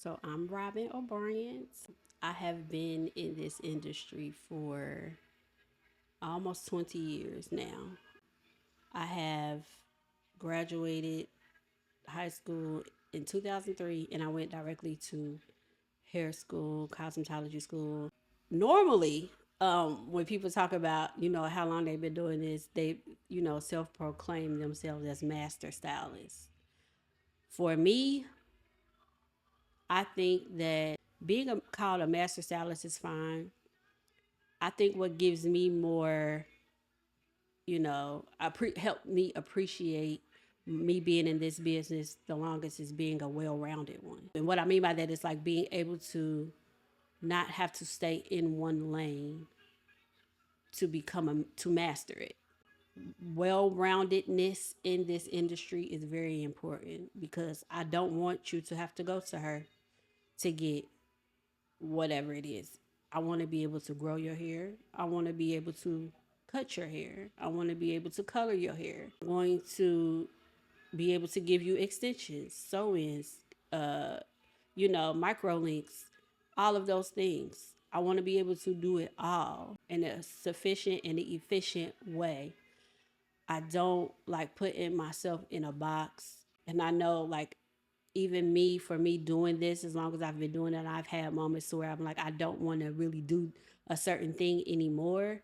So I'm Robyn O'Brien. I have been in this industry for almost 20 years now. I have graduated high school in 2003 and I went directly to hair school, cosmetology school. Normally, when people talk about, how long they've been doing this, they, self proclaim themselves as master stylists. For me, I think that called a master stylist is fine. I think what gives me more, help me appreciate me being in this business the longest is being a well-rounded one. And what I mean by that is like being able to not have to stay in one lane to master it. Well-roundedness in this industry is very important because I don't want you to have to go to her to get whatever it is. I want to be able to grow your hair. I want to be able to cut your hair. I want to be able to color your hair. I'm going to be able to give you extensions, sew-ins, micro links, all of those things. I want to be able to do it all in a sufficient and efficient way. I don't like putting myself in a box. And I know like even me, for me doing this, as long as I've been doing it, I've had moments where I'm like, I don't want to really do a certain thing anymore.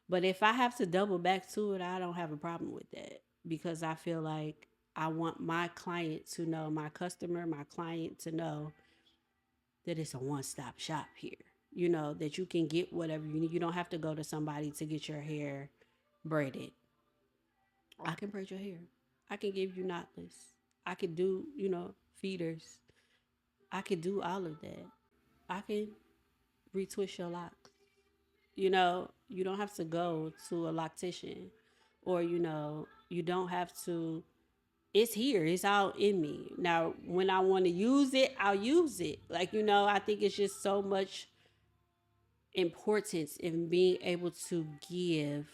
But if I have to double back to it, I don't have a problem with that because I feel like I want my client to know, my customer, my client to know that it's a one-stop shop here. That you can get whatever you need. You don't have to go to somebody to get your hair braided. I can braid your hair. I can give you knotless. I could do, feeders. I could do all of that. I can retwist your locks. You don't have to go to a loctician or, you don't have to. It's here. It's all in me. Now, when I want to use it, I'll use it. Like, I think it's just so much importance in being able to give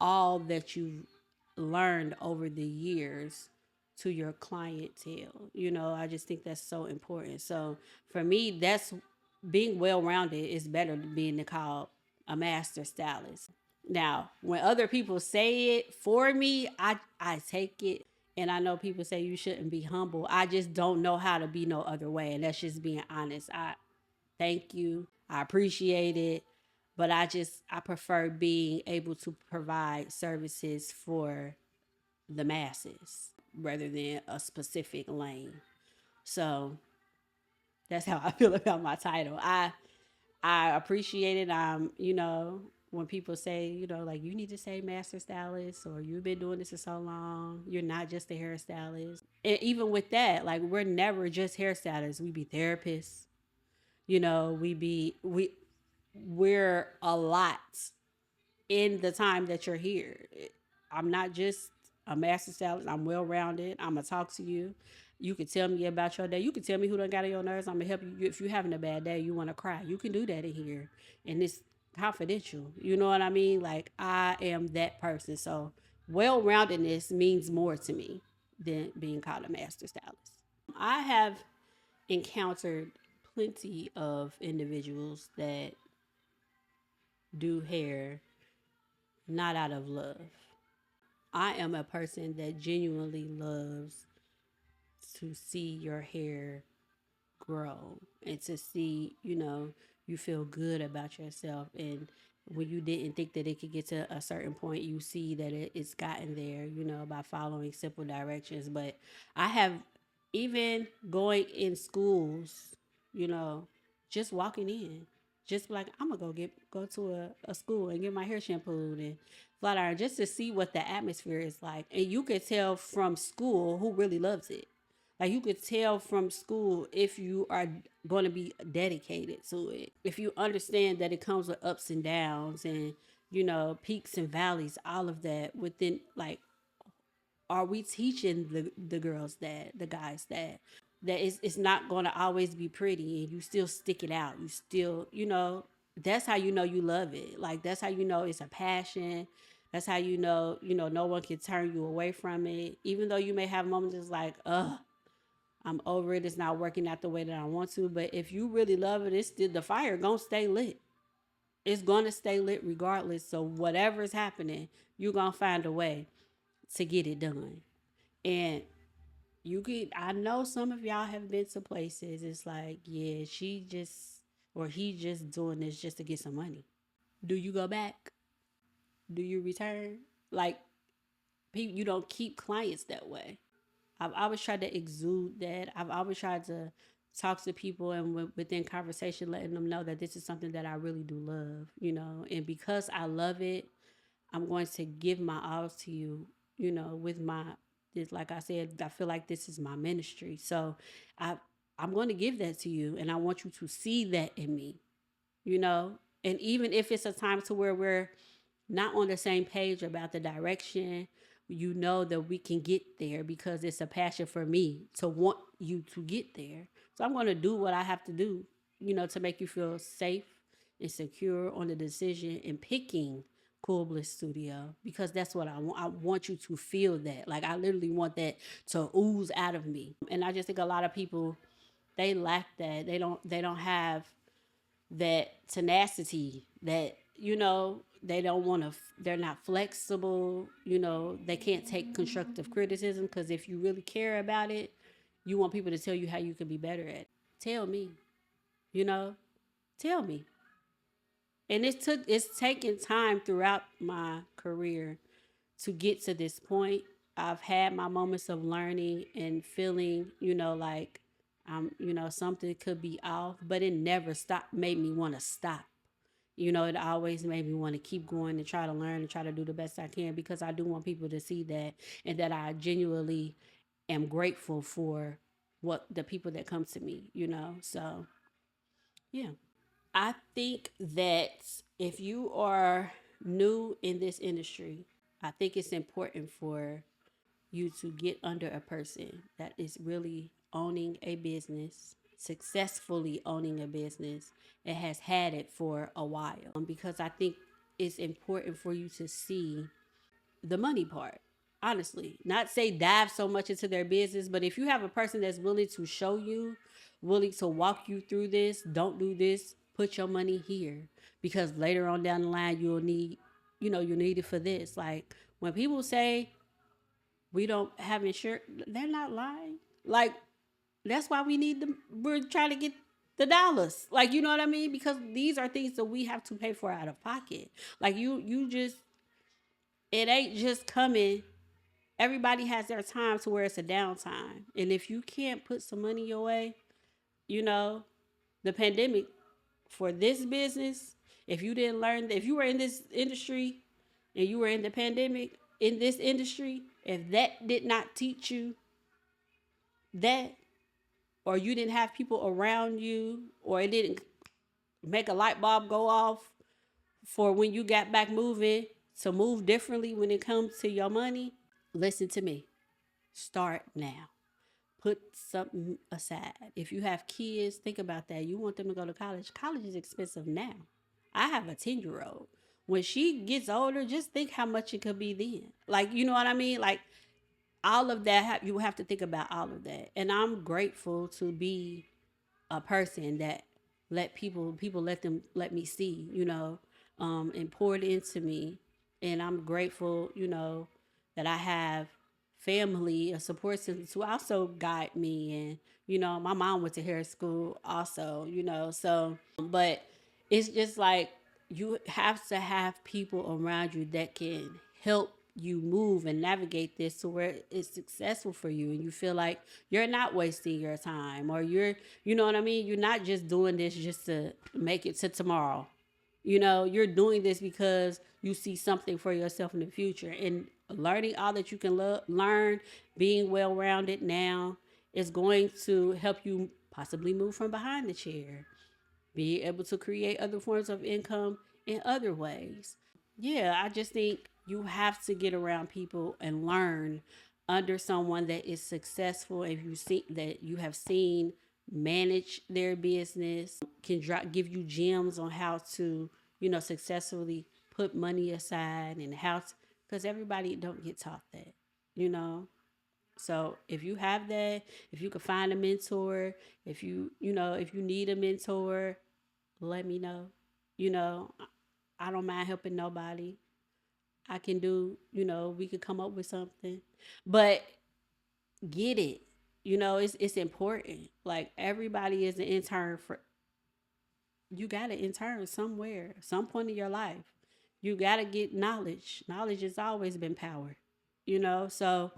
all that you've learned over the years to your clientele. I just think that's so important. So for me, that's being well rounded is better than being called a master stylist. Now, when other people say it for me, I take it. And I know people say you shouldn't be humble. I just don't know how to be no other way. And that's just being honest. I thank you. I appreciate it. But I prefer being able to provide services for the masses rather than a specific lane. So that's how I feel about my title. I appreciate it. When people say, like you need to say master stylist or you've been doing this for so long, you're not just a hairstylist. And even with that, like we're never just hairstylists. We be therapists. We're a lot in the time that you're here. I'm not just a master stylist. I'm well rounded. I'm gonna talk to you. You can tell me about your day. You can tell me who done got on your nerves. I'm gonna help you. If you're having a bad day, you want to cry, you can do that in here, and it's confidential. You know what I mean? Like I am that person. So well roundedness means more to me than being called a master stylist. I have encountered plenty of individuals that do hair not out of love. I am a person that genuinely loves to see your hair grow and to see, you feel good about yourself. And when you didn't think that it could get to a certain point, you see that it's gotten there, by following simple directions. But I have, even going in schools, you know, just walking in, just like I'm gonna go to a school and get my hair shampooed and flat iron just to see what the atmosphere is like. And you could tell from school who really loves it. Like you could tell from school if you are going to be dedicated to it. If you understand that it comes with ups and downs and, peaks and valleys, all of that within, like, are we teaching the girls that, the guys that it's not going to always be pretty and you still stick it out. You still, that's how you know you love it. Like that's how you know it's a passion. That's how no one can turn you away from it. Even though you may have moments that's like, ugh, I'm over it. It's not working out the way that I want to. But if you really love it, it's still, the fire gonna stay lit. It's gonna stay lit regardless. So whatever's happening, you're gonna find a way to get it done. And you could, I know some of y'all have been to places. It's like, yeah, she just, or he just doing this just to get some money. Do you go back? Do you return? Like, you don't keep clients that way. I've always tried to exude that. I've always tried to talk to people and within conversation, letting them know that this is something that I really do love, and because I love it, I'm going to give my all to you, with my, this, like I said, I feel like this is my ministry. So I, I'm going to give that to you, and I want you to see that in me, you know, and even if it's a time to where we're not on the same page about the direction, that we can get there because it's a passion for me to want you to get there. So I'm going to do what I have to do, to make you feel safe and secure on the decision in picking Cool Bliss Studio, because that's what I want. I want you to feel that. Like, I literally want that to ooze out of me. And I just think a lot of people, they lack that. They don't have that tenacity, that they don't want to, they're not flexible, they can't take constructive criticism, because if you really care about it, you want people to tell you how you could be better at it. Tell me, you know tell me. And it's taken time throughout my career to get to this point. I've had my moments of learning and feeling, like something could be off, but it never made me want to stop. It always made me want to keep going and try to learn and try to do the best I can, because I do want people to see that, and that I genuinely am grateful for what the people that come to me. So, yeah. I think that if you are new in this industry, I think it's important for you to get under a person that is really owning a business, successfully owning a business, and has had it for a while. Because I think it's important for you to see the money part. Honestly, not say dive so much into their business, but if you have a person that's willing to show you, willing to walk you through this, don't do this, put your money here, because later on down the line you'll need, you need it for this. Like, when people say we don't have insurance, they're not lying. Like, that's why we're trying to get the dollars. Like, you know what I mean? Because these are things that we have to pay for out of pocket. Like, you just, it ain't just coming. Everybody has their time to where it's a downtime. And if you can't put some money your way, you know, the pandemic, for this business, if you didn't learn, if you were in this industry and you were in the pandemic in this industry, if that did not teach you that, or you didn't have people around you, or it didn't make a light bulb go off for when you got back moving, to move differently when it comes to your money, listen to me. Start now. Put something aside. If you have kids, think about that. You want them to go to college. College is expensive now. I have a 10-year-old. When she gets older, just think how much it could be then. Like, you know what I mean? Like, all of that, you have to think about all of that. And I'm grateful to be a person that let me see, and poured into me. And I'm grateful, that I have family, a support system to also guide me. And, my mom went to hair school also, so, but it's just like, you have to have people around you that can help you move and navigate this to where it's successful for you, and you feel like you're not wasting your time, or you know what I mean? You're not just doing this just to make it to tomorrow. You're doing this because you see something for yourself in the future, and learning all that you can learn, being well-rounded now, is going to help you possibly move from behind the chair, be able to create other forms of income in other ways. Yeah, I just think you have to get around people and learn under someone that is successful. If you see that you have seen manage their business, can give you gems on how to, successfully put money aside, and how to, because everybody don't get taught that, you know. So if you have that, if you can find a mentor, if you need a mentor, let me know. You know, I don't mind helping nobody. I can do, we could come up with something. But get it. It's important. Like everybody is an intern for you got to intern somewhere, some point in your life. You got to get knowledge. Knowledge has always been power. So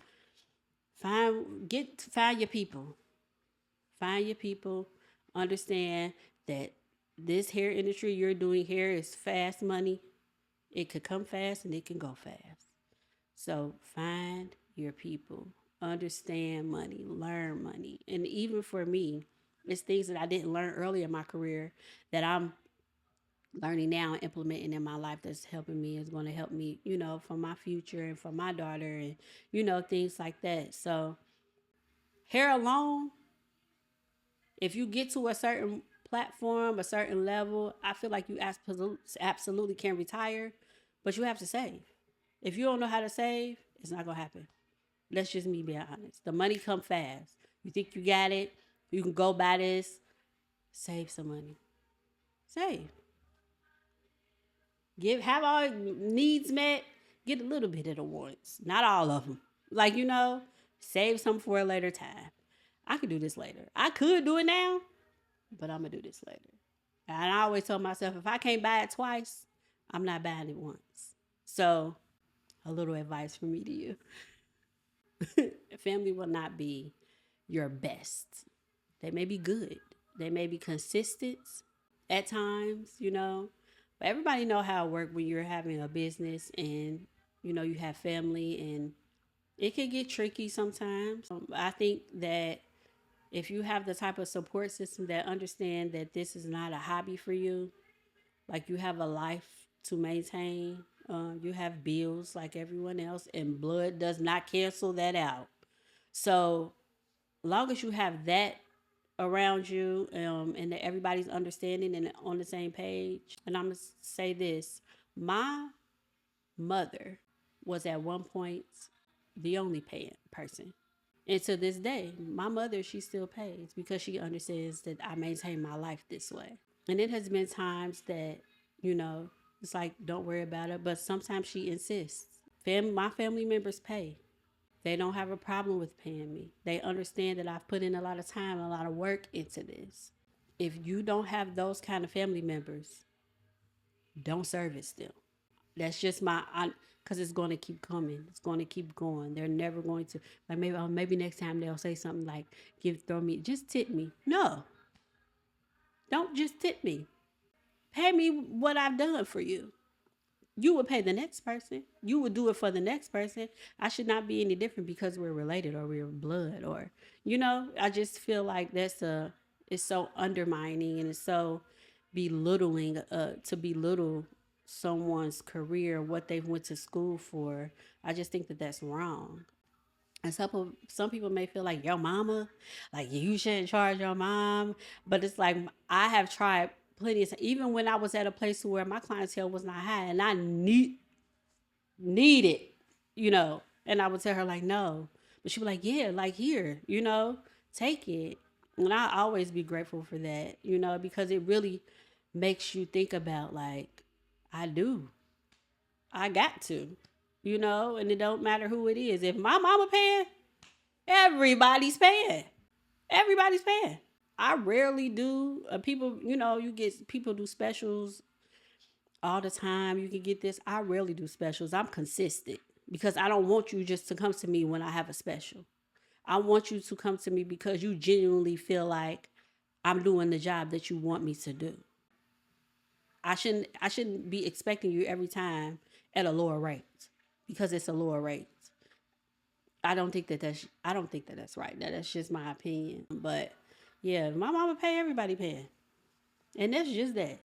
find your people. Find your people. Understand that this hair industry you're doing here is fast money. It could come fast and it can go fast. So find your people, understand money, learn money. And even for me, it's things that I didn't learn early in my career that I'm learning now and implementing in my life that's helping me, is going to help me, for my future and for my daughter and, things like that. So hair alone, if you get to a certain platform, a certain level, I feel like you absolutely can retire, but you have to save. If you don't know how to save, it's not going to happen. That's just me being honest. The money come fast. You think you got it, you can go buy this, save some money. Save. Have all needs met, get a little bit of the wants, not all of them. Like, save some for a later time. I could do this later. I could do it now, but I'm gonna do this later. And I always tell myself, if I can't buy it twice, I'm not buying it once. So, a little advice from me to you. Family will not be your best. They may be good. They may be consistent at times, But everybody know how it works when you're having a business and, you have family, and it can get tricky sometimes. I think that if you have the type of support system that understand that this is not a hobby for you, like you have a life to maintain, you have bills like everyone else, and blood does not cancel that out. So long as you have that around you, and that everybody's understanding and on the same page. And I'm going to say this, my mother was at one point the only paying person. And to this day, my mother, she still pays because she understands that I maintain my life this way. And it has been times that, it's like, don't worry about it. But sometimes she insists. My family members pay. They don't have a problem with paying me. They understand that I've put in a lot of time, a lot of work into this. If you don't have those kind of family members, don't service them. That's just because it's going to keep coming. It's going to keep going. They're never going to, like, maybe next time they'll say something like, throw me, just tip me. No, don't just tip me. Pay me what I've done for you. You would pay the next person. You would do it for the next person. I should not be any different because we're related or we're blood, or, I just feel like it's so undermining, and it's so belittling, to belittle someone's career, what they went to school for. I just think that that's wrong. And some people may feel like your mama, like you shouldn't charge your mom, but it's like I have tried plenty of, even when I was at a place where my clientele was not high and I need it, and I would tell her like no, but she would be like, yeah, like here, take it. And I always be grateful for that, because it really makes you think about, like, I got to, and it don't matter who it is. If my mama paying, everybody's paying. Everybody's paying. I rarely do. People, you get people do specials all the time. You can get this. I rarely do specials. I'm consistent because I don't want you just to come to me when I have a special. I want you to come to me because you genuinely feel like I'm doing the job that you want me to do. I shouldn't be expecting you every time at a lower rate because it's a lower rate. I don't think that that's right. That's just my opinion. But yeah, my mama pay, everybody paying. And that's just that.